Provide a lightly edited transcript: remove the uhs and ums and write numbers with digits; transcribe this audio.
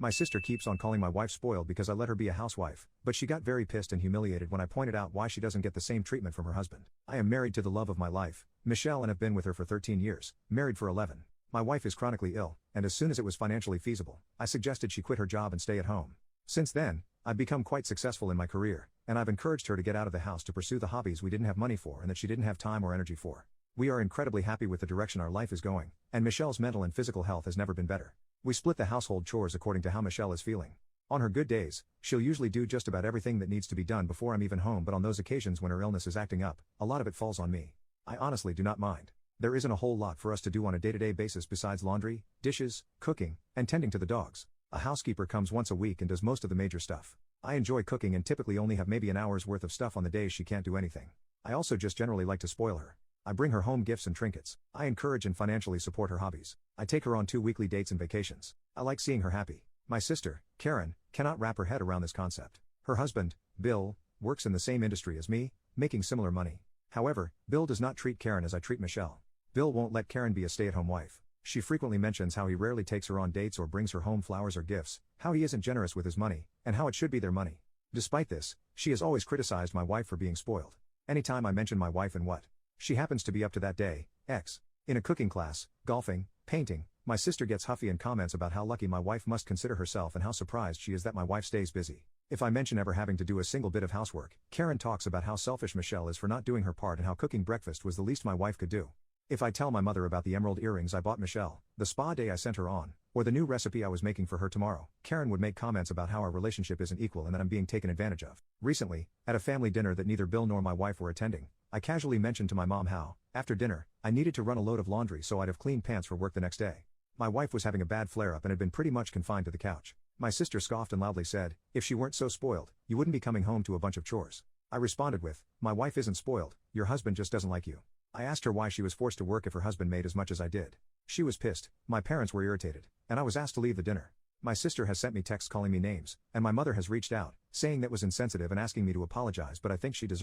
My sister keeps on calling my wife spoiled because I let her be a housewife, but she got very pissed and humiliated when I pointed out why she doesn't get the same treatment from her husband. I am married to the love of my life, Michelle, and have been with her for 13 years, married for 11. My wife is chronically ill, and as soon as it was financially feasible, I suggested she quit her job and stay at home. Since then, I've become quite successful in my career, and I've encouraged her to get out of the house to pursue the hobbies we didn't have money for and that she didn't have time or energy for. We are incredibly happy with the direction our life is going, and Michelle's mental and physical health has never been better. We split the household chores according to how Michelle is feeling. On her good days, she'll usually do just about everything that needs to be done before I'm even home, but on those occasions when her illness is acting up, a lot of it falls on me. I honestly do not mind. There isn't a whole lot for us to do on a day-to-day basis besides laundry, dishes, cooking, and tending to the dogs. A housekeeper comes once a week and does most of the major stuff. I enjoy cooking and typically only have maybe an hour's worth of stuff on the days she can't do anything. I also just generally like to spoil her. I bring her home gifts and trinkets. I encourage and financially support her hobbies. I take her on 2 weekly dates and vacations. I like seeing her happy. My sister, Karen, cannot wrap her head around this concept. Her husband, Bill, works in the same industry as me, making similar money. However, Bill does not treat Karen as I treat Michelle. Bill won't let Karen be a stay-at-home wife. She frequently mentions how he rarely takes her on dates or brings her home flowers or gifts, how he isn't generous with his money, and how it should be their money. Despite this, she has always criticized my wife for being spoiled. Anytime I mention my wife and what she happens to be up to that day, in a cooking class, golfing, painting, my sister gets huffy and comments about how lucky my wife must consider herself and how surprised she is that my wife stays busy. If I mention ever having to do a single bit of housework, Karen talks about how selfish Michelle is for not doing her part and how cooking breakfast was the least my wife could do. If I tell my mother about the emerald earrings I bought Michelle, the spa day I sent her on, or the new recipe I was making for her tomorrow, Karen would make comments about how our relationship isn't equal and that I'm being taken advantage of. Recently, at a family dinner that neither Bill nor my wife were attending, I casually mentioned to my mom how, after dinner, I needed to run a load of laundry so I'd have clean pants for work the next day. My wife was having a bad flare-up and had been pretty much confined to the couch. My sister scoffed and loudly said, "If she weren't so spoiled, you wouldn't be coming home to a bunch of chores." I responded with, "My wife isn't spoiled, your husband just doesn't like you." I asked her why she was forced to work if her husband made as much as I did. She was pissed, my parents were irritated, and I was asked to leave the dinner. My sister has sent me texts calling me names, and my mother has reached out, saying that was insensitive and asking me to apologize, but I think she deserves